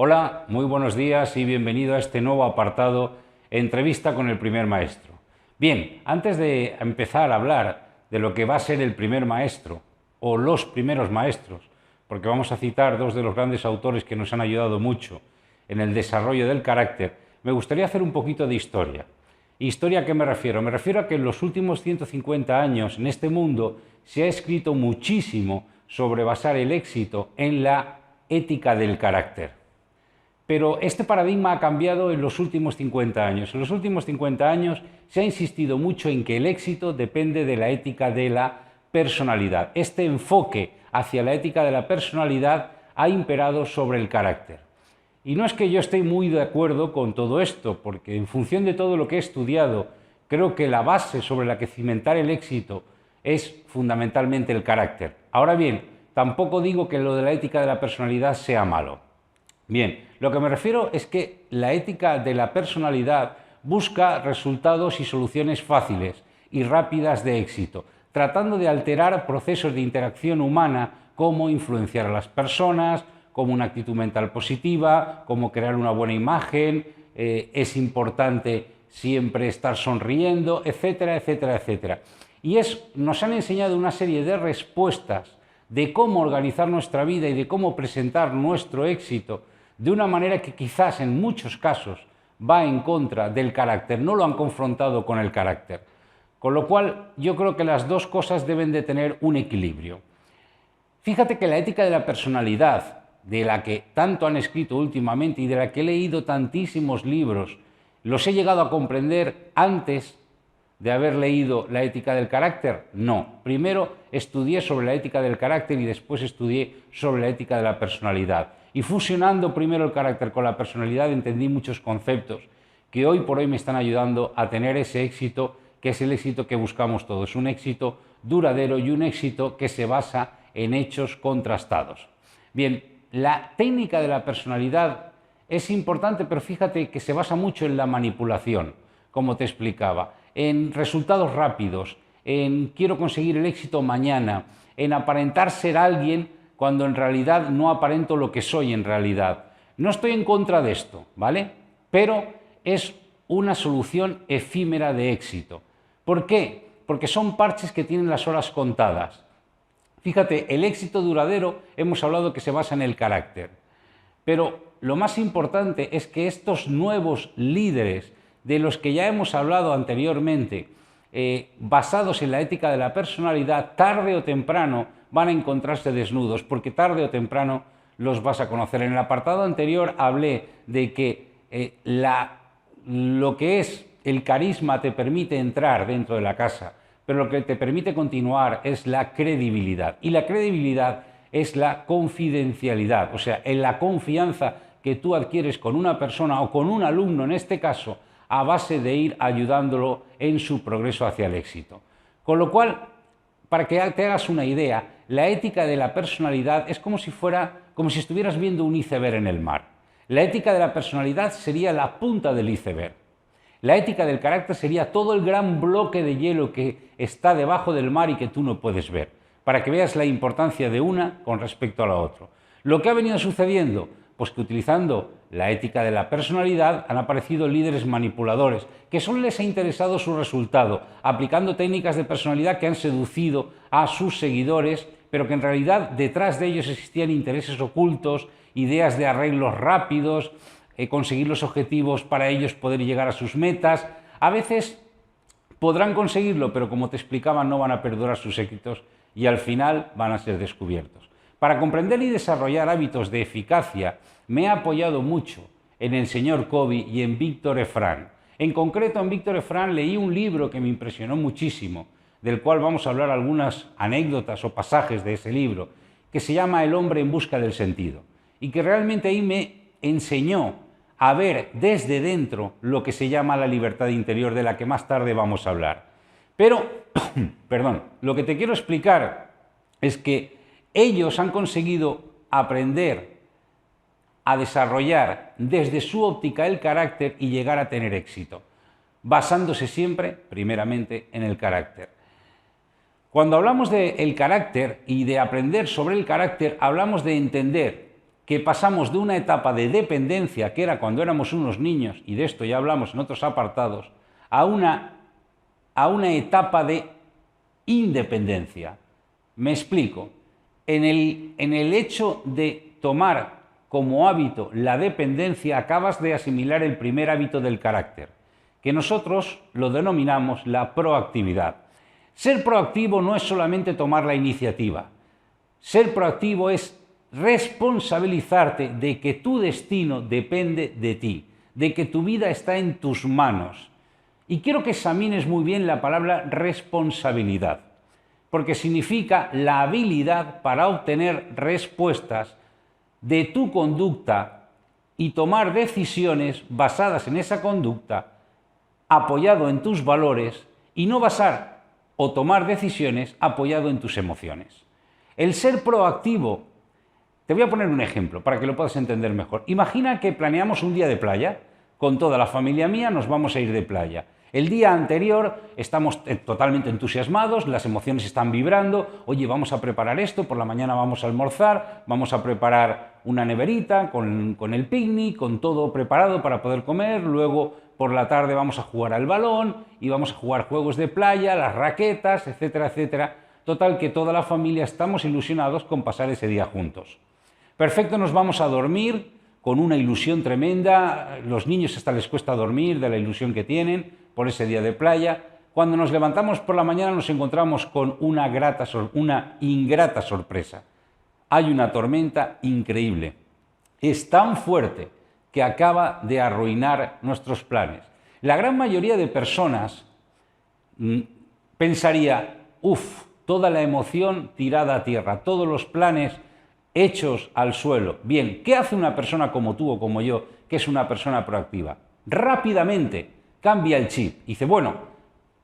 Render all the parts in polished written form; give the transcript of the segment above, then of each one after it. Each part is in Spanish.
Hola, muy buenos días y bienvenido a este nuevo apartado Entrevista con el primer maestro. Bien, antes de empezar a hablar de lo que va a ser el primer maestro o los primeros maestros, porque vamos a citar dos de los grandes autores que nos han ayudado mucho en el desarrollo del carácter, me gustaría hacer un poquito de historia. ¿Historia a qué me refiero? Me refiero a que en los últimos 150 años en este mundo se ha escrito muchísimo sobre basar el éxito en la ética del carácter. Pero este paradigma ha cambiado en los últimos 50 años. En los últimos 50 años se ha insistido mucho en que el éxito depende de la ética de la personalidad. Este enfoque hacia la ética de la personalidad ha imperado sobre el carácter. Y no es que yo esté muy de acuerdo con todo esto, porque en función de todo lo que he estudiado, creo que la base sobre la que cimentar el éxito es fundamentalmente el carácter. Ahora bien, tampoco digo que lo de la ética de la personalidad sea malo. Bien, lo que me refiero es que la ética de la personalidad busca resultados y soluciones fáciles y rápidas de éxito, tratando de alterar procesos de interacción humana como influenciar a las personas, como una actitud mental positiva, como crear una buena imagen, es importante siempre estar sonriendo, etcétera, etcétera, etcétera. Y nos han enseñado una serie de respuestas de cómo organizar nuestra vida y de cómo presentar nuestro éxito de una manera que quizás en muchos casos va en contra del carácter, no lo han confrontado con el carácter. Con lo cual yo creo que las dos cosas deben de tener un equilibrio. Fíjate que la ética de la personalidad, de la que tanto han escrito últimamente y de la que he leído tantísimos libros, ¿los he llegado a comprender antes de haber leído la ética del carácter? No. Primero estudié sobre la ética del carácter y después estudié sobre la ética de la personalidad. Y fusionando primero el carácter con la personalidad entendí muchos conceptos que hoy por hoy me están ayudando a tener ese éxito que es el éxito que buscamos todos, un éxito duradero y un éxito que se basa en hechos contrastados. Bien, la técnica de la personalidad es importante, pero fíjate que se basa mucho en la manipulación, como te explicaba, en resultados rápidos, en quiero conseguir el éxito mañana, en aparentar ser alguien cuando en realidad no aparento lo que soy en realidad. No estoy en contra de esto, ¿vale? Pero es una solución efímera de éxito. ¿Por qué? Porque son parches que tienen las horas contadas. Fíjate, el éxito duradero hemos hablado que se basa en el carácter. Pero lo más importante es que estos nuevos líderes de los que ya hemos hablado anteriormente, basados en la ética de la personalidad, tarde o temprano van a encontrarse desnudos, porque tarde o temprano los vas a conocer. En el apartado anterior hablé de que lo que es el carisma te permite entrar dentro de la casa, pero lo que te permite continuar es la credibilidad. Y la credibilidad es la confidencialidad, o sea, en la confianza que tú adquieres con una persona o con un alumno, en este caso, a base de ir ayudándolo en su progreso hacia el éxito. Con lo cual, para que te hagas una idea, la ética de la personalidad es como si estuvieras viendo un iceberg en el mar. La ética de la personalidad sería la punta del iceberg. La ética del carácter sería todo el gran bloque de hielo que está debajo del mar y que tú no puedes ver, para que veas la importancia de una con respecto a la otra. ¿Lo que ha venido sucediendo? Pues que utilizando la ética de la personalidad han aparecido líderes manipuladores, que solo les ha interesado su resultado, aplicando técnicas de personalidad que han seducido a sus seguidores, pero que en realidad detrás de ellos existían intereses ocultos, ideas de arreglos rápidos, conseguir los objetivos para ellos poder llegar a sus metas. A veces podrán conseguirlo, pero como te explicaba, no van a perdurar sus éxitos y al final van a ser descubiertos. Para comprender y desarrollar hábitos de eficacia, me he apoyado mucho en el señor Covey y en Viktor Efran. En concreto, en Viktor Efran leí un libro que me impresionó muchísimo, del cual vamos a hablar algunas anécdotas o pasajes de ese libro, que se llama El hombre en busca del sentido, y que realmente ahí me enseñó a ver desde dentro lo que se llama la libertad interior, de la que más tarde vamos a hablar. Pero, perdón, lo que te quiero explicar es que ellos han conseguido aprender a desarrollar desde su óptica el carácter y llegar a tener éxito, basándose siempre, primeramente, en el carácter. Cuando hablamos del carácter y de aprender sobre el carácter, hablamos de entender que pasamos de una etapa de dependencia, que era cuando éramos unos niños, y de esto ya hablamos en otros apartados, a una etapa de independencia. Me explico. En el hecho de tomar como hábito la dependencia, acabas de asimilar el primer hábito del carácter, que nosotros lo denominamos la proactividad. Ser proactivo no es solamente tomar la iniciativa. Ser proactivo es responsabilizarte de que tu destino depende de ti, de que tu vida está en tus manos. Y quiero que examines muy bien la palabra responsabilidad, porque significa la habilidad para obtener respuestas de tu conducta y tomar decisiones basadas en esa conducta, apoyado en tus valores, y no basar o tomar decisiones apoyado en tus emociones. El ser proactivo, te voy a poner un ejemplo para que lo puedas entender mejor. Imagina que planeamos un día de playa, con toda la familia mía nos vamos a ir de playa. El día anterior estamos totalmente entusiasmados, las emociones están vibrando, oye, vamos a preparar esto, por la mañana vamos a almorzar, vamos a preparar una neverita con el picnic, con todo preparado para poder comer, luego por la tarde vamos a jugar al balón y vamos a jugar juegos de playa, las raquetas, etcétera, etcétera. Total, que toda la familia estamos ilusionados con pasar ese día juntos. Perfecto, nos vamos a dormir con una ilusión tremenda, los niños hasta les cuesta dormir de la ilusión que tienen por ese día de playa. Cuando nos levantamos por la mañana nos encontramos con una ingrata sorpresa. Hay una tormenta increíble. Es tan fuerte que acaba de arruinar nuestros planes. La gran mayoría de personas pensaría, toda la emoción tirada a tierra, todos los planes hechos al suelo. Bien, ¿qué hace una persona como tú o como yo, que es una persona proactiva? Rápidamente cambia el chip y dice, bueno,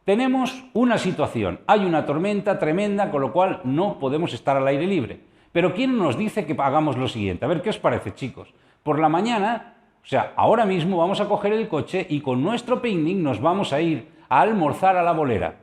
tenemos una situación, hay una tormenta tremenda, con lo cual no podemos estar al aire libre. Pero ¿quién nos dice que hagamos lo siguiente? A ver, ¿qué os parece, chicos? Por la mañana, o sea, ahora mismo vamos a coger el coche y con nuestro picnic nos vamos a ir a almorzar a la bolera.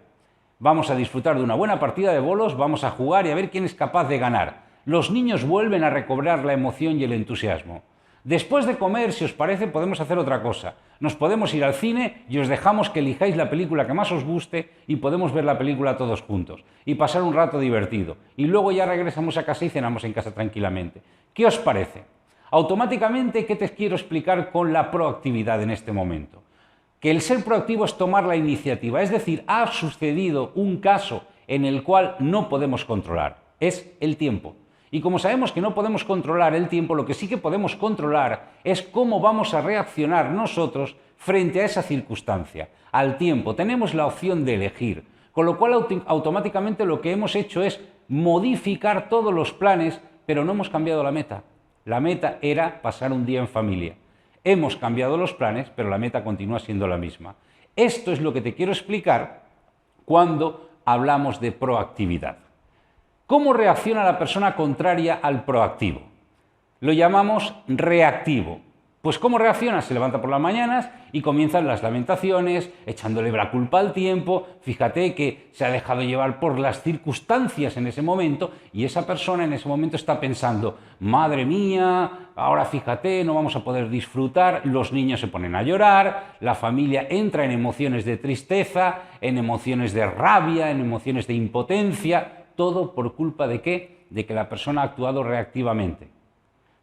Vamos a disfrutar de una buena partida de bolos, vamos a jugar y a ver quién es capaz de ganar. Los niños vuelven a recobrar la emoción y el entusiasmo. Después de comer, si os parece, podemos hacer otra cosa. Nos podemos ir al cine y os dejamos que elijáis la película que más os guste y podemos ver la película todos juntos y pasar un rato divertido. Y luego ya regresamos a casa y cenamos en casa tranquilamente. ¿Qué os parece? Automáticamente, ¿qué te quiero explicar con la proactividad en este momento? Que el ser proactivo es tomar la iniciativa, es decir, ha sucedido un caso en el cual no podemos controlar, es el tiempo. Y como sabemos que no podemos controlar el tiempo, lo que sí que podemos controlar es cómo vamos a reaccionar nosotros frente a esa circunstancia, al tiempo. Tenemos la opción de elegir, con lo cual automáticamente lo que hemos hecho es modificar todos los planes, pero no hemos cambiado la meta. La meta era pasar un día en familia. Hemos cambiado los planes, pero la meta continúa siendo la misma. Esto es lo que te quiero explicar cuando hablamos de proactividad. ¿Cómo reacciona la persona contraria al proactivo? Lo llamamos reactivo. Pues ¿cómo reacciona? Se levanta por las mañanas y comienzan las lamentaciones, echándole la culpa al tiempo. Fíjate que se ha dejado llevar por las circunstancias en ese momento y esa persona en ese momento está pensando, madre mía, ahora fíjate, no vamos a poder disfrutar, los niños se ponen a llorar, la familia entra en emociones de tristeza, en emociones de rabia, en emociones de impotencia. ¿Todo por culpa de qué? De que la persona ha actuado reactivamente.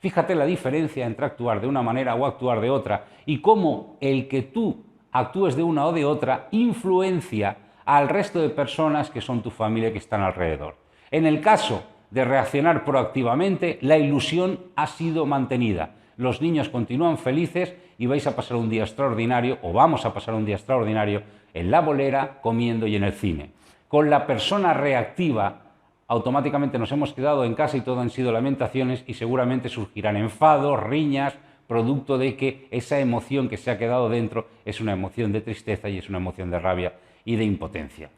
Fíjate la diferencia entre actuar de una manera o actuar de otra y cómo el que tú actúes de una o de otra influencia al resto de personas que son tu familia, que están alrededor. En el caso de reaccionar proactivamente, la ilusión ha sido mantenida. Los niños continúan felices y vais a pasar un día extraordinario, o vamos a pasar un día extraordinario, en la bolera, comiendo y en el cine. Con la persona reactiva, automáticamente nos hemos quedado en casa y todo han sido lamentaciones y seguramente surgirán enfados, riñas, producto de que esa emoción que se ha quedado dentro es una emoción de tristeza y es una emoción de rabia y de impotencia.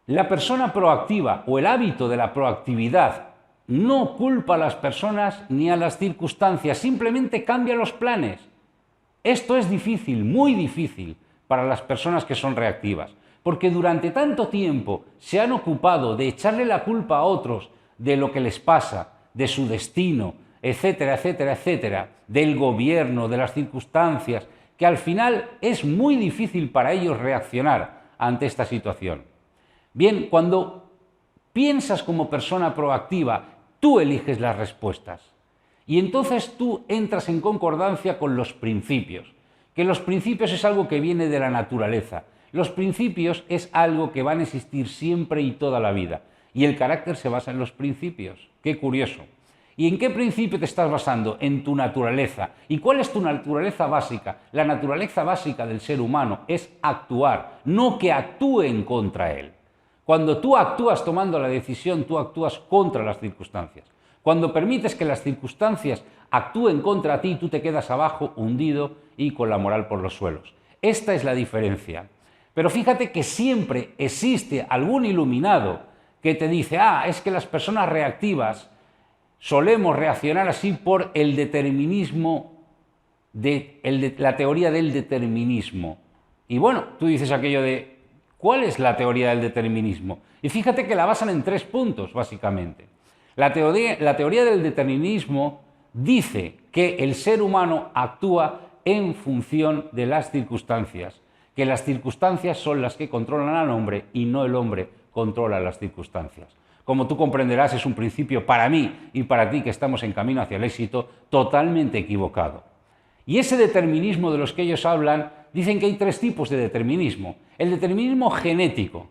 La persona proactiva o el hábito de la proactividad no culpa a las personas ni a las circunstancias, simplemente cambia los planes. Esto es difícil, muy difícil para las personas que son reactivas. Porque durante tanto tiempo se han ocupado de echarle la culpa a otros de lo que les pasa, de su destino, etcétera, etcétera, etcétera, del gobierno, de las circunstancias, que al final es muy difícil para ellos reaccionar ante esta situación. Bien, cuando piensas como persona proactiva, tú eliges las respuestas. Y entonces tú entras en concordancia con los principios, que los principios es algo que viene de la naturaleza. Los principios es algo que van a existir siempre y toda la vida. Y el carácter se basa en los principios. Qué curioso. ¿Y en qué principio te estás basando? En tu naturaleza. ¿Y cuál es tu naturaleza básica? La naturaleza básica del ser humano es actuar, no que actúen contra él. Cuando tú actúas tomando la decisión, tú actúas contra las circunstancias. Cuando permites que las circunstancias actúen contra ti, tú te quedas abajo, hundido y con la moral por los suelos. Esta es la diferencia. Pero fíjate que siempre existe algún iluminado que te dice, es que las personas reactivas solemos reaccionar así por el determinismo, la teoría del determinismo. Y bueno, tú dices aquello de, ¿cuál es la teoría del determinismo? Y fíjate que la basan en 3 puntos, básicamente. La teoría del determinismo dice que el ser humano actúa en función de las circunstancias, que las circunstancias son las que controlan al hombre y no el hombre controla las circunstancias. Como tú comprenderás, es un principio para mí y para ti que estamos en camino hacia el éxito totalmente equivocado. Y ese determinismo de los que ellos hablan, dicen que hay 3 tipos de determinismo. El determinismo genético,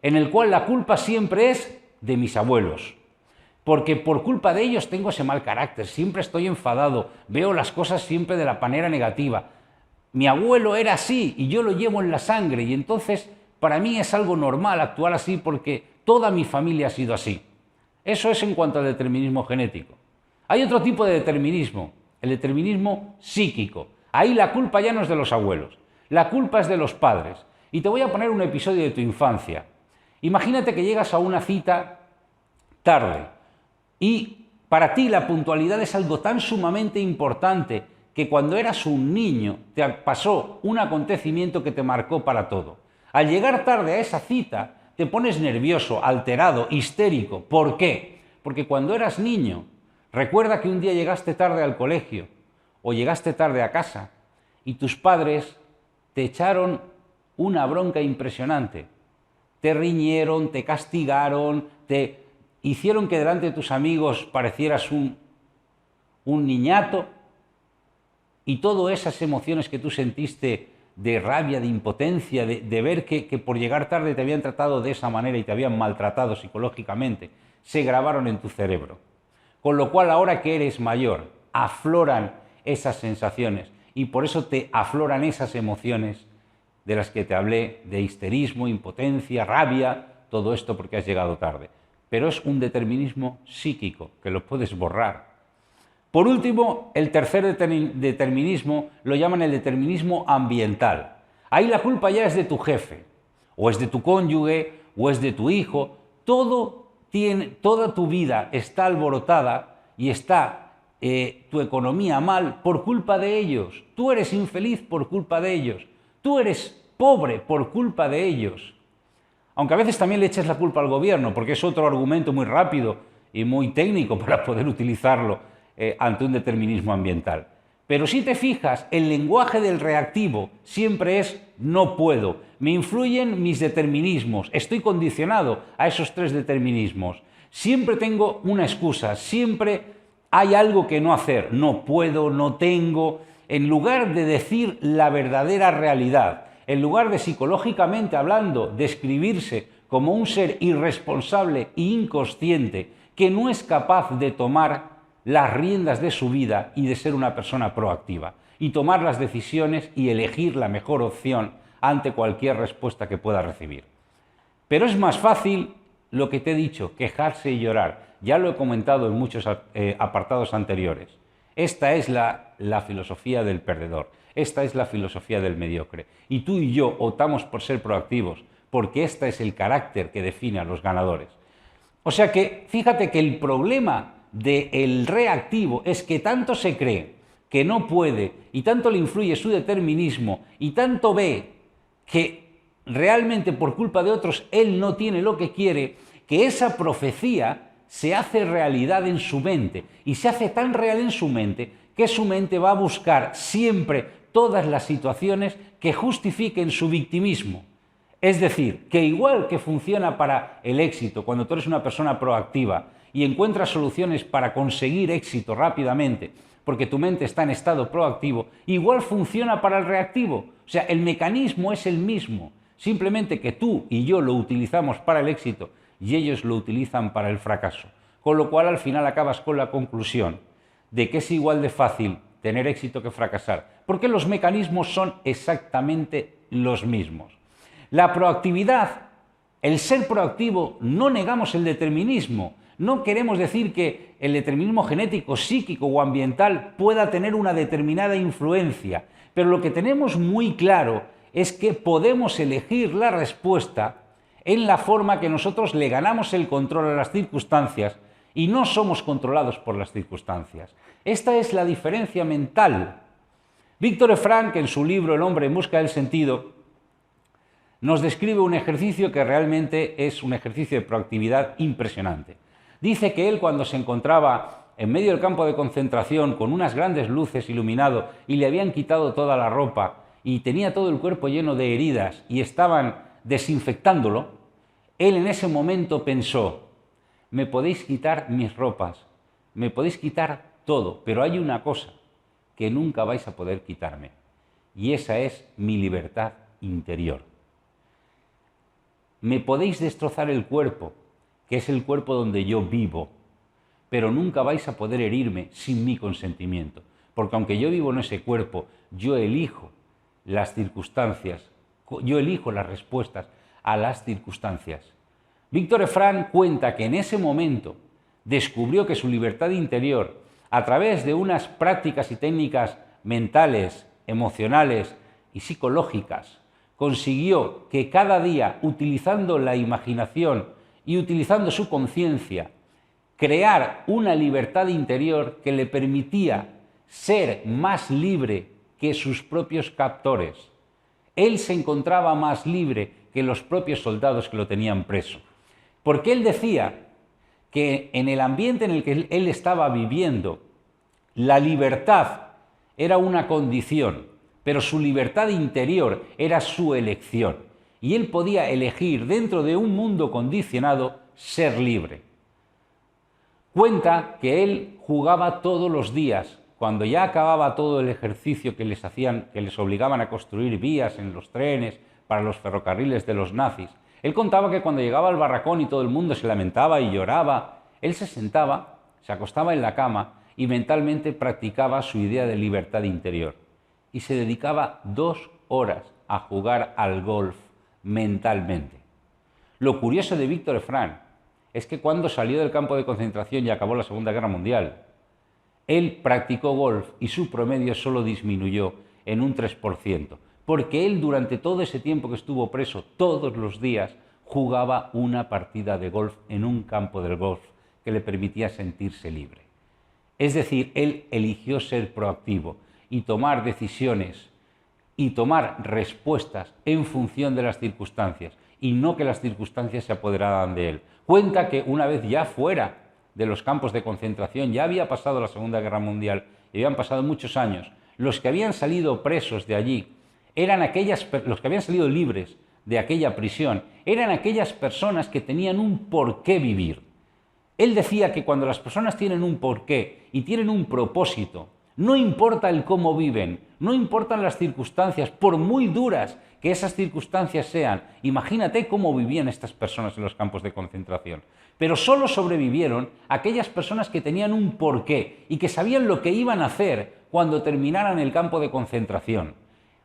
en el cual la culpa siempre es de mis abuelos, porque por culpa de ellos tengo ese mal carácter, siempre estoy enfadado, veo las cosas siempre de la manera negativa. Mi abuelo era así y yo lo llevo en la sangre y entonces para mí es algo normal actuar así porque toda mi familia ha sido así. Eso es en cuanto al determinismo genético. Hay otro tipo de determinismo, el determinismo psíquico. Ahí la culpa ya no es de los abuelos, la culpa es de los padres. Y te voy a poner un episodio de tu infancia. Imagínate que llegas a una cita tarde y para ti la puntualidad es algo tan sumamente importante que cuando eras un niño te pasó un acontecimiento que te marcó para todo. Al llegar tarde a esa cita te pones nervioso, alterado, histérico. ¿Por qué? Porque cuando eras niño, recuerda que un día llegaste tarde al colegio o llegaste tarde a casa y tus padres te echaron una bronca impresionante. Te riñeron, te castigaron, te hicieron que delante de tus amigos parecieras un niñato. Y todas esas emociones que tú sentiste de rabia, de impotencia, de ver que por llegar tarde te habían tratado de esa manera y te habían maltratado psicológicamente, se grabaron en tu cerebro. Con lo cual, ahora que eres mayor, afloran esas sensaciones y por eso te afloran esas emociones de las que te hablé, de histerismo, impotencia, rabia, todo esto porque has llegado tarde. Pero es un determinismo psíquico que lo puedes borrar. Por último, el tercer determinismo lo llaman el determinismo ambiental. Ahí la culpa ya es de tu jefe, o es de tu cónyuge, o es de tu hijo. Toda tu vida está alborotada y está tu economía mal por culpa de ellos. Tú eres infeliz por culpa de ellos. Tú eres pobre por culpa de ellos. Aunque a veces también le eches la culpa al gobierno, porque es otro argumento muy rápido y muy técnico para poder utilizarlo ante un determinismo ambiental. Pero si te fijas, el lenguaje del reactivo siempre es no puedo, me influyen mis determinismos, estoy condicionado a esos 3 determinismos. Siempre tengo una excusa, siempre hay algo que no hacer, no puedo, no tengo. En lugar de decir la verdadera realidad, en lugar de psicológicamente hablando, describirse como un ser irresponsable e inconsciente que no es capaz de tomar las riendas de su vida y de ser una persona proactiva y tomar las decisiones y elegir la mejor opción ante cualquier respuesta que pueda recibir. Pero es más fácil lo que te he dicho, quejarse y llorar. Ya lo he comentado en muchos apartados anteriores. Esta es la filosofía del perdedor, esta es la filosofía del mediocre. Y tú y yo optamos por ser proactivos, porque este es el carácter que define a los ganadores. O sea que, fíjate que el problema del reactivo es que tanto se cree que no puede y tanto le influye su determinismo y tanto ve que realmente por culpa de otros él no tiene lo que quiere, que esa profecía se hace realidad en su mente y se hace tan real en su mente que su mente va a buscar siempre todas las situaciones que justifiquen su victimismo. Es decir, que igual que funciona para el éxito cuando tú eres una persona proactiva y encuentras soluciones para conseguir éxito rápidamente, porque tu mente está en estado proactivo, igual funciona para el reactivo. O sea, el mecanismo es el mismo, simplemente que tú y yo lo utilizamos para el éxito y ellos lo utilizan para el fracaso. Con lo cual al final acabas con la conclusión de que es igual de fácil tener éxito que fracasar, porque los mecanismos son exactamente los mismos. La proactividad, el ser proactivo, no negamos el determinismo. No queremos decir que el determinismo genético, psíquico o ambiental pueda tener una determinada influencia, pero lo que tenemos muy claro es que podemos elegir la respuesta en la forma que nosotros le ganamos el control a las circunstancias y no somos controlados por las circunstancias. Esta es la diferencia mental. Viktor Frankl, en su libro El hombre en busca del sentido, nos describe un ejercicio que realmente es un ejercicio de proactividad impresionante. Dice que él, cuando se encontraba en medio del campo de concentración con unas grandes luces iluminado y le habían quitado toda la ropa y tenía todo el cuerpo lleno de heridas y estaban desinfectándolo, él en ese momento pensó: me podéis quitar mis ropas, me podéis quitar todo, pero hay una cosa que nunca vais a poder quitarme, y esa es mi libertad interior. Me podéis destrozar el cuerpo, que es el cuerpo donde yo vivo, pero nunca vais a poder herirme sin mi consentimiento, porque aunque yo vivo en ese cuerpo, yo elijo las circunstancias, yo elijo las respuestas a las circunstancias. Viktor Frankl cuenta que en ese momento descubrió que su libertad interior, a través de unas prácticas y técnicas mentales, emocionales y psicológicas, consiguió que cada día, utilizando la imaginación y utilizando su conciencia, crear una libertad interior que le permitía ser más libre que sus propios captores. Él se encontraba más libre que los propios soldados que lo tenían preso. Porque él decía que en el ambiente en el que él estaba viviendo, la libertad era una condición, pero su libertad interior era su elección. Y él podía elegir, dentro de un mundo condicionado, ser libre. Cuenta que él jugaba todos los días, cuando ya acababa todo el ejercicio que les hacían, que les obligaban a construir vías en los trenes para los ferrocarriles de los nazis. Él contaba que cuando llegaba al barracón y todo el mundo se lamentaba y lloraba, él se sentaba, se acostaba en la cama y mentalmente practicaba su idea de libertad interior. Y se dedicaba 2 horas a jugar al golf mentalmente. Lo curioso de Viktor Frankl es que cuando salió del campo de concentración y acabó la Segunda Guerra Mundial, él practicó golf y su promedio solo disminuyó en un 3%, porque él durante todo ese tiempo que estuvo preso, todos los días, jugaba una partida de golf en un campo del golf que le permitía sentirse libre. Es decir, él eligió ser proactivo y tomar decisiones y tomar respuestas en función de las circunstancias y no que las circunstancias se apoderaran de él. Cuenta que una vez ya fuera de los campos de concentración, ya había pasado la Segunda Guerra Mundial y habían pasado muchos años, los que habían salido presos de allí eran los que habían salido libres de aquella prisión, eran aquellas personas que tenían un porqué vivir. Él decía que cuando las personas tienen un porqué y tienen un propósito, no importa el cómo viven, no importan las circunstancias, por muy duras que esas circunstancias sean. Imagínate cómo vivían estas personas en los campos de concentración. Pero solo sobrevivieron aquellas personas que tenían un porqué y que sabían lo que iban a hacer cuando terminaran el campo de concentración.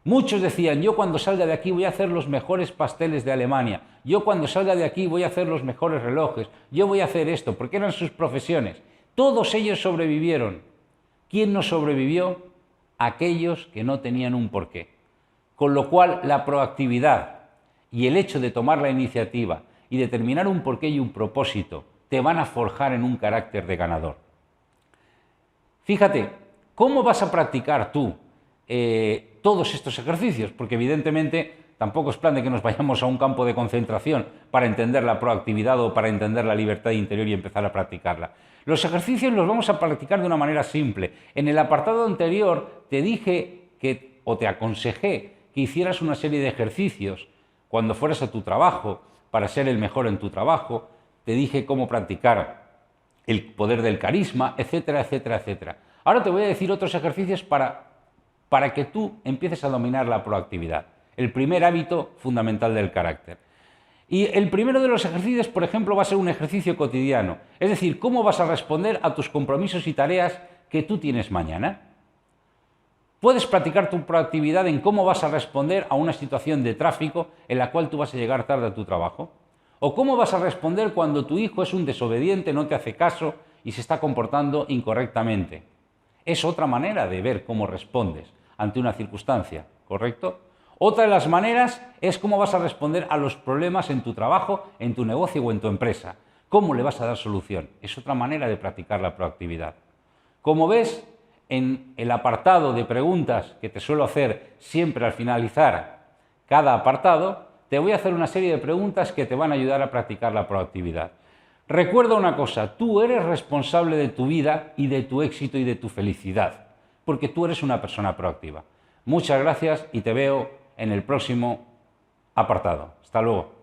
Muchos decían: yo cuando salga de aquí voy a hacer los mejores pasteles de Alemania, yo cuando salga de aquí voy a hacer los mejores relojes, yo voy a hacer esto, porque eran sus profesiones. Todos ellos sobrevivieron. ¿Quién no sobrevivió? Aquellos que no tenían un porqué. Con lo cual, la proactividad y el hecho de tomar la iniciativa y determinar un porqué y un propósito te van a forjar en un carácter de ganador. Fíjate, ¿cómo vas a practicar tú todos estos ejercicios? Porque evidentemente tampoco es plan de que nos vayamos a un campo de concentración para entender la proactividad o para entender la libertad interior y empezar a practicarla. Los ejercicios los vamos a practicar de una manera simple. En el apartado anterior te dije o te aconsejé que hicieras una serie de ejercicios cuando fueras a tu trabajo para ser el mejor en tu trabajo. Te dije cómo practicar el poder del carisma, etcétera, etcétera, etcétera. Ahora te voy a decir otros ejercicios para que tú empieces a dominar la proactividad. El primer hábito fundamental del carácter. Y el primero de los ejercicios, por ejemplo, va a ser un ejercicio cotidiano. Es decir, cómo vas a responder a tus compromisos y tareas que tú tienes mañana. Puedes practicar tu proactividad en cómo vas a responder a una situación de tráfico en la cual tú vas a llegar tarde a tu trabajo. O cómo vas a responder cuando tu hijo es un desobediente, no te hace caso y se está comportando incorrectamente. Es otra manera de ver cómo respondes ante una circunstancia, ¿correcto? Otra de las maneras es cómo vas a responder a los problemas en tu trabajo, en tu negocio o en tu empresa. ¿Cómo le vas a dar solución? Es otra manera de practicar la proactividad. Como ves, en el apartado de preguntas que te suelo hacer siempre al finalizar cada apartado, te voy a hacer una serie de preguntas que te van a ayudar a practicar la proactividad. Recuerda una cosa, tú eres responsable de tu vida y de tu éxito y de tu felicidad, porque tú eres una persona proactiva. Muchas gracias y te veo en el próximo apartado. Hasta luego.